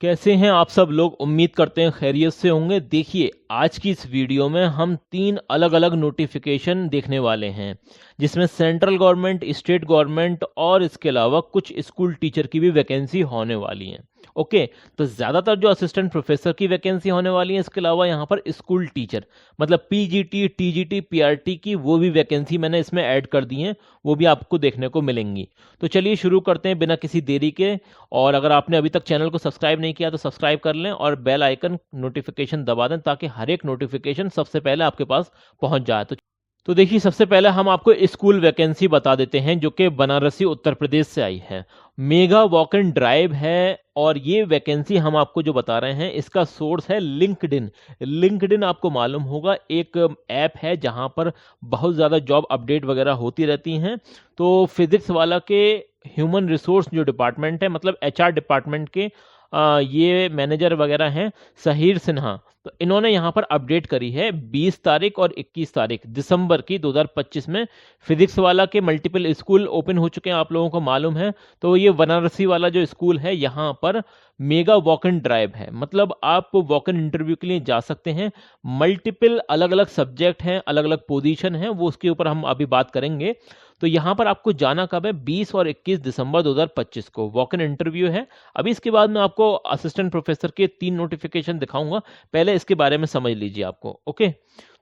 कैसे हैं आप सब लोग। उम्मीद करते हैं खैरियत से होंगे। देखिए, आज की इस वीडियो में हम 3 अलग अलग नोटिफिकेशन देखने वाले हैं, जिसमें सेंट्रल गवर्नमेंट, स्टेट गवर्नमेंट और इसके अलावा कुछ स्कूल टीचर की भी वैकेंसी होने वाली हैं। ओके, तो ज़्यादातर जो असिस्टेंट प्रोफेसर की वैकेंसी होने वाली है, इसके अलावा यहाँ पर स्कूल टीचर मतलब पीजीटी, टीजीटी, पीआरटी की वो भी वैकेंसी मैंने इसमें ऐड कर दी हैं, वो भी आपको देखने को मिलेंगी। तो चलिए शुरू करते हैं बिना किसी देरी के। और अगर आपने अभी तक चैनल को सब्सक्राइब नहीं किया तो सब्सक्राइब कर लें और बेल आइकन नोटिफिकेशन दबा दें, ताकि हर एक नोटिफिकेशन सबसे पहले आपके पास पहुंच जाए। तो देखिए, सबसे पहले हम आपको स्कूल वैकेंसी बता देते हैं, जो कि बनारसी उत्तर प्रदेश से आई है। मेगा वॉक इन ड्राइव है, और ये वैकेंसी हम आपको जो बता रहे हैं, इसका सोर्स है लिंक्डइन। लिंक्डइन आपको मालूम होगा, एक ऐप है जहां पर बहुत ज़्यादा जॉब अपडेट वगैरह होती रहती हैं। तो फिजिक्स वाला के ह्यूमन रिसोर्स जो डिपार्टमेंट है, मतलब एचआर डिपार्टमेंट के ये मैनेजर वगैरह हैं, सहीर सिन्हा, तो इन्होंने यहाँ पर अपडेट करी है 20 तारीख और 21 तारीख दिसंबर की 2025 में। फिजिक्स वाला के मल्टीपल स्कूल ओपन हो चुके हैं, आप लोगों को मालूम है। तो ये बनारसी वाला जो स्कूल है, यहाँ पर मेगा वॉक इन ड्राइव है, मतलब आप वॉक इन इंटरव्यू के लिए जा सकते हैं। मल्टीपल अलग अलग सब्जेक्ट हैं, अलग अलग पोजीशन हैं, वो उसके ऊपर हम अभी बात करेंगे। तो यहाँ पर आपको जाना कब है? 20 और 21 दिसंबर 2025 को वॉक इन इंटरव्यू है। अभी इसके बाद मैं आपको असिस्टेंट प्रोफेसर के 3 नोटिफिकेशन दिखाऊंगा, पहले इसके बारे में समझ लीजिए आपको। ओके,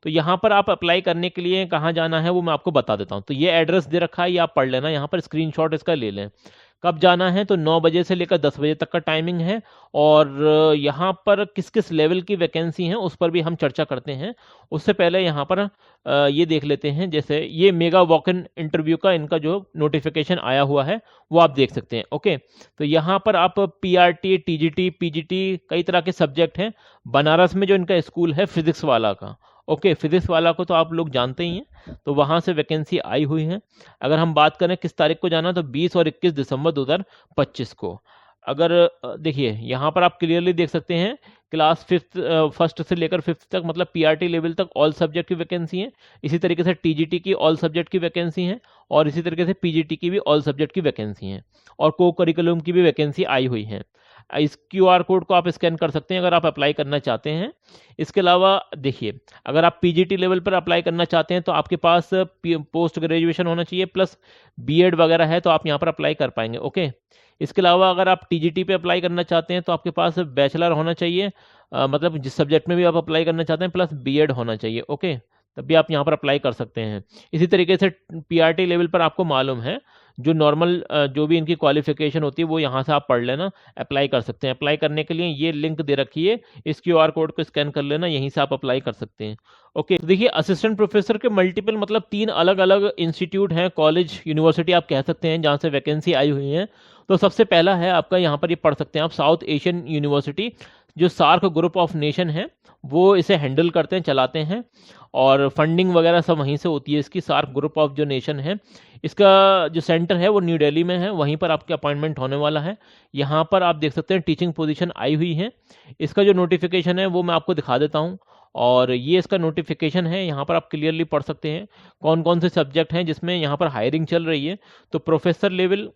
तो यहाँ पर आप अप्लाई करने के लिए कहाँ जाना है वो मैं आपको बता देता हूँ। तो ये एड्रेस दे रखा है, ये आप पढ़ लेना, यहाँ पर स्क्रीनशॉट इसका ले लें। कब जाना है? तो 9 बजे से लेकर 10 बजे तक का टाइमिंग है। और यहाँ पर किस किस लेवल की वैकेंसी हैं उस पर भी हम चर्चा करते हैं। उससे पहले यहाँ पर ये देख लेते हैं, जैसे ये मेगा वॉक इन इंटरव्यू का इनका जो नोटिफिकेशन आया हुआ है वो आप देख सकते हैं। ओके, तो यहाँ पर आप पीआरटी, टीजीटी, पीजीटी, कई तरह के सब्जेक्ट हैं। बनारस में जो इनका स्कूल है फिजिक्स वाला का, ओके, फिजिक्स वाला को तो आप लोग जानते ही हैं, तो वहाँ से वैकेंसी आई हुई है। अगर हम बात करें किस तारीख को जाना, तो 20 और 21 दिसंबर 2025 को। अगर देखिए, यहाँ पर आप क्लियरली देख सकते हैं, क्लास फर्स्ट से लेकर 5th तक, मतलब पीआरटी लेवल तक ऑल सब्जेक्ट की वैकेंसी है। इसी तरीके से टीजीटी की ऑल सब्जेक्ट की वैकेंसी है, और इसी तरीके से पीजीटी की भी ऑल सब्जेक्ट की वैकेंसी है, और को करिकुलम की भी वैकेंसी आई हुई है। इस क्यूआर कोड को आप स्कैन कर सकते हैं अगर आप अप्लाई करना चाहते हैं। इसके अलावा देखिए, अगर आप पीजीटी लेवल पर अप्लाई करना चाहते हैं तो आपके पास पोस्ट ग्रेजुएशन होना चाहिए, प्लस बीएड वगैरह है, तो आप यहाँ पर अप्लाई कर पाएंगे। ओके, इसके अलावा अगर आप टीजीटी पे अप्लाई करना चाहते हैं तो आपके पास बैचलर होना चाहिए, मतलब जिस सब्जेक्ट में भी आप अप्लाई करना चाहते हैं, प्लस बीएड होना चाहिए। ओके, तब भी आप यहाँ पर अप्लाई कर सकते हैं। इसी तरीके से पीआरटी लेवल पर आपको मालूम है, जो नॉर्मल जो भी इनकी क्वालिफिकेशन होती है वो यहाँ से आप पढ़ लेना, अप्लाई कर सकते हैं। अप्लाई करने के लिए ये लिंक दे रखी है, इस क्यूआर कोड को स्कैन कर लेना, यहीं से आप अप्लाई कर सकते हैं। ओके, तो देखिए, असिस्टेंट प्रोफेसर के मल्टीपल मतलब 3 अलग अलग इंस्टीट्यूट हैं, कॉलेज, यूनिवर्सिटी आप कह सकते हैं, जहाँ से वैकेंसी आई हुई है। तो सबसे पहला है आपका, यहाँ पर ये पढ़ सकते हैं आप, साउथ एशियन यूनिवर्सिटी, जो सार्क ग्रुप ऑफ नेशन है वो इसे हैंडल करते हैं, चलाते हैं, और फंडिंग वगैरह सब वहीं से होती है इसकी। सार्क ग्रुप ऑफ जो नेशन है, इसका जो सेंटर है वो न्यू दिल्ली में है, वहीं पर आपके अपॉइंटमेंट होने वाला है। यहाँ पर आप देख सकते हैं टीचिंग पोजीशन आई हुई है। इसका जो नोटिफिकेशन है वो मैं आपको दिखा देता हूँ, और ये इसका नोटिफिकेशन है, यहाँ पर आप क्लियरली पढ़ सकते हैं कौन कौन से सब्जेक्ट हैं जिसमें यहाँ पर हायरिंग चल रही है। तो professor level,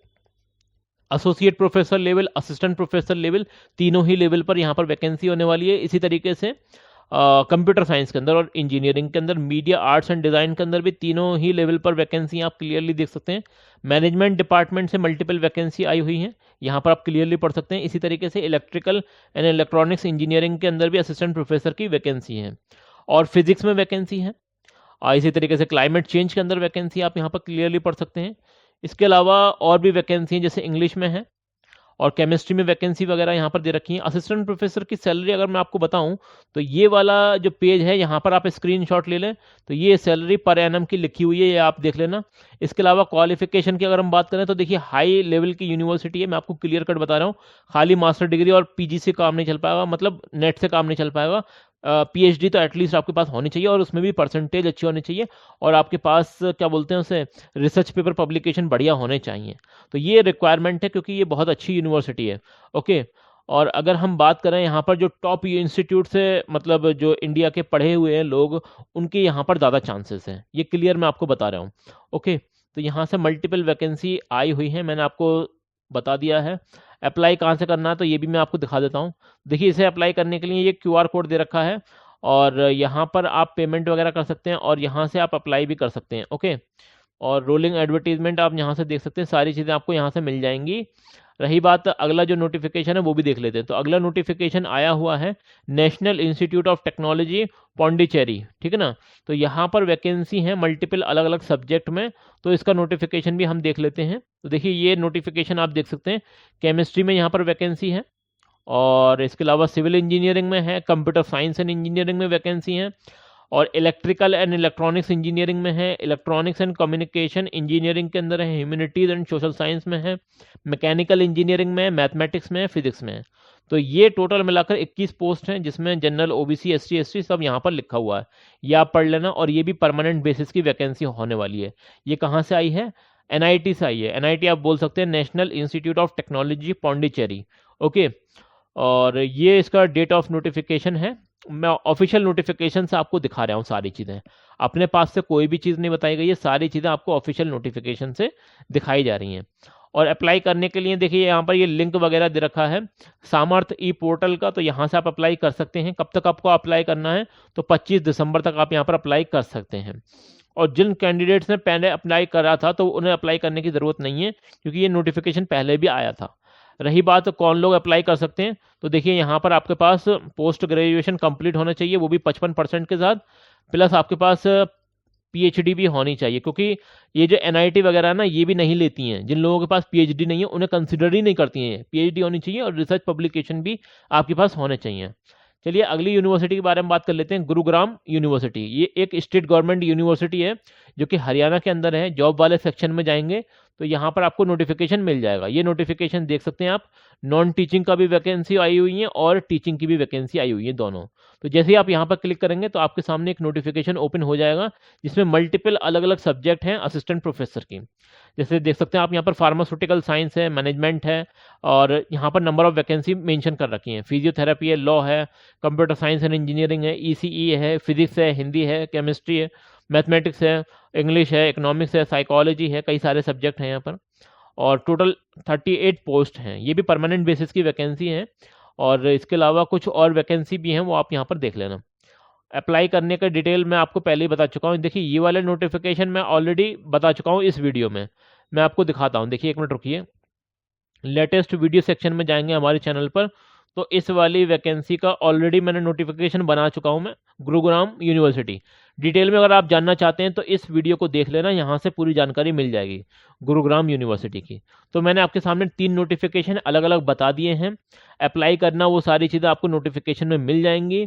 associate professor level, assistant professor level, तीनों ही लेवल पर यहाँ पर वैकेंसी होने वाली है। इसी तरीके से कंप्यूटर साइंस के अंदर और इंजीनियरिंग के अंदर, मीडिया आर्ट्स एंड डिज़ाइन के अंदर भी तीनों ही लेवल पर वैकेंसी आप क्लियरली देख सकते हैं। मैनेजमेंट डिपार्टमेंट से मल्टीपल वैकेंसी आई हुई है, यहाँ पर आप क्लियरली पढ़ सकते हैं। इसी तरीके से इलेक्ट्रिकल एंड इलेक्ट्रॉनिक्स इंजीनियरिंग के अंदर भी असिस्टेंट प्रोफेसर की वैकेंसी है, और फिजिक्स में वैकेंसी है। इसी तरीके से क्लाइमेट चेंज के अंदर वैकेंसी आप यहाँ पर क्लियरली पढ़ सकते हैं। इसके अलावा और भी वैकेंसी हैं, जैसे इंग्लिश में है, और केमिस्ट्री में वैकेंसी वगैरह यहाँ पर दे रखी है। असिस्टेंट प्रोफेसर की सैलरी अगर मैं आपको बताऊं, तो ये वाला जो पेज है यहाँ पर आप स्क्रीनशॉट ले लें, तो ये सैलरी पर एनम की लिखी हुई है, ये आप देख लेना। इसके अलावा क्वालिफिकेशन की अगर हम बात करें, तो देखिए हाई लेवल की यूनिवर्सिटी है, मैं आपको क्लियर कट बता रहा हूँ। खाली मास्टर डिग्री और पीजी से काम नहीं चल पाएगा, मतलब नेट से काम नहीं चल पाएगा। पीएचडी तो एटलीस्ट आपके पास होनी चाहिए, और उसमें भी परसेंटेज अच्छी होनी चाहिए, और आपके पास क्या बोलते हैं उसे, रिसर्च पेपर पब्लिकेशन बढ़िया होने चाहिए। तो ये रिक्वायरमेंट है, क्योंकि ये बहुत अच्छी यूनिवर्सिटी है। ओके, और अगर हम बात करें यहाँ पर जो टॉप इंस्टीट्यूट से, मतलब जो इंडिया के पढ़े हुए हैं लोग, उनके यहाँ पर ज़्यादा चांसेस हैं, ये क्लियर मैं आपको बता रहा हूँ। ओके, तो यहाँ से मल्टीपल वैकेंसी आई हुई है, मैंने आपको बता दिया है। अप्लाई कहाँ से करना है तो ये भी मैं आपको दिखा देता हूँ। देखिए, इसे अप्लाई करने के लिए ये QR कोड दे रखा है और यहाँ पर आप पेमेंट वगैरह कर सकते हैं और यहाँ से आप अप्लाई भी कर सकते हैं। ओके, और रोलिंग एडवर्टीजमेंट आप यहाँ से देख सकते हैं, सारी चीज़ें आपको यहाँ से मिल जाएंगी। रही बात अगला जो नोटिफिकेशन है वो भी देख लेते हैं। तो अगला नोटिफिकेशन आया हुआ है national institute of technology Pondicherry, ठीक है ना। तो यहाँ पर वैकेंसी है मल्टीपल अलग अलग सब्जेक्ट में, तो इसका नोटिफिकेशन भी हम देख लेते हैं। तो देखिए, ये नोटिफिकेशन आप देख सकते हैं, केमिस्ट्री में यहाँ पर वैकेंसी है और इसके अलावा सिविल इंजीनियरिंग में है, कंप्यूटर साइंस एंड इंजीनियरिंग में वैकेंसी है और इलेक्ट्रिकल एंड इलेक्ट्रॉनिक्स इंजीनियरिंग में है, इलेक्ट्रॉनिक्स एंड कम्युनिकेशन इंजीनियरिंग के अंदर है, ह्यूमैनिटीज एंड सोशल साइंस में है, मैकेनिकल इंजीनियरिंग में है, मैथमेटिक्स में है, फिजिक्स में है। तो ये टोटल मिलाकर 21 पोस्ट हैं, जिसमें जनरल, ओबीसी, एसटी, एसटी सब यहाँ पर लिखा हुआ है, ये आप पढ़ लेना। और ये भी परमानेंट बेसिस की वैकेंसी होने वाली है। ये कहाँ से आई है? एनआईटी से आई है। एनआईटी आप बोल सकते हैं, national institute of technology Pondicherry. Okay, और ये इसका डेट ऑफ नोटिफिकेशन है। मैं ऑफिशियल नोटिफिकेशन से आपको दिखा रहा हूँ सारी चीज़ें, अपने पास से कोई भी चीज़ नहीं बताई गई है, सारी चीज़ें आपको ऑफिशियल नोटिफिकेशन से दिखाई जा रही हैं। और अप्लाई करने के लिए देखिए, यहाँ पर ये लिंक वगैरह दे रखा है सामर्थ ई पोर्टल का, तो यहाँ से आप अप्लाई कर सकते हैं। कब तक आपको अप्लाई करना है? तो 25 दिसंबर तक आप यहाँ पर अप्लाई कर सकते हैं। और जिन कैंडिडेट्स ने पहले अप्लाई करा था तो उन्हें अप्लाई करने की ज़रूरत नहीं है, क्योंकि ये नोटिफिकेशन पहले भी आया था। रही बात कौन लोग अप्लाई कर सकते हैं, तो देखिए, यहाँ पर आपके पास पोस्ट ग्रेजुएशन कंप्लीट होना चाहिए, वो भी 55% के साथ, प्लस आपके पास पीएचडी भी होनी चाहिए। क्योंकि ये जो एनआईटी वगैरह है ना, ये भी नहीं लेती हैं, जिन लोगों के पास पीएचडी नहीं है उन्हें कंसिडर ही नहीं करती हैं। पीएचडी होनी चाहिए और रिसर्च पब्लिकेशन भी आपके पास होने चाहिए। चलिए, अगली यूनिवर्सिटी के बारे में बात कर लेते हैं, गुरुग्राम यूनिवर्सिटी। ये एक स्टेट गवर्नमेंट यूनिवर्सिटी है जो कि हरियाणा के अंदर है। जॉब वाले सेक्शन में जाएंगे तो यहाँ पर आपको नोटिफिकेशन मिल जाएगा। ये नोटिफिकेशन देख सकते हैं आप, नॉन टीचिंग का भी वैकेंसी आई हुई है और टीचिंग की भी वैकेंसी आई हुई है, दोनों। तो जैसे ही आप यहाँ पर क्लिक करेंगे तो आपके सामने एक नोटिफिकेशन ओपन हो जाएगा, जिसमें मल्टीपल अलग अलग सब्जेक्ट हैं असिस्टेंट प्रोफेसर की। जैसे देख सकते हैं आप, यहाँ पर फार्मास्यूटिकल साइंस है, मैनेजमेंट है, और यहाँ पर नंबर ऑफ वैकेंसी मेंशन कर रखी हैं। फिजियोथेरेपी है, लॉ है, कंप्यूटर साइंस एंड इंजीनियरिंग है, ईसीई है, फिजिक्स है, हिंदी है, केमिस्ट्री है, मैथमेटिक्स है, इंग्लिश है, इकोनॉमिक्स है, साइकोलॉजी है, कई सारे सब्जेक्ट हैं यहाँ पर। और टोटल 38 पोस्ट हैं। ये भी परमानेंट बेसिस की वैकेंसी है और इसके अलावा कुछ और वैकेंसी भी हैं, वो आप यहाँ पर देख लेना। अप्लाई करने का डिटेल मैं आपको पहले ही बता चुका हूँ। देखिए, ये वाले नोटिफिकेशन मैं ऑलरेडी बता चुका हूँ इस वीडियो में। मैं आपको दिखाता हूँ, देखिए, एक मिनट रुकिए। लेटेस्ट वीडियो सेक्शन में जाएंगे हमारे चैनल पर, तो इस वाली वैकेंसी का ऑलरेडी मैंने नोटिफिकेशन बना चुका हूँ मैं, गुरुग्राम यूनिवर्सिटी। डिटेल में अगर आप जानना चाहते हैं तो इस वीडियो को देख लेना, यहाँ से पूरी जानकारी मिल जाएगी गुरुग्राम यूनिवर्सिटी की। तो मैंने आपके सामने 3 नोटिफिकेशन अलग अलग बता दिए हैं। अप्लाई करना, वो सारी चीज़ें आपको नोटिफिकेशन में मिल जाएंगी।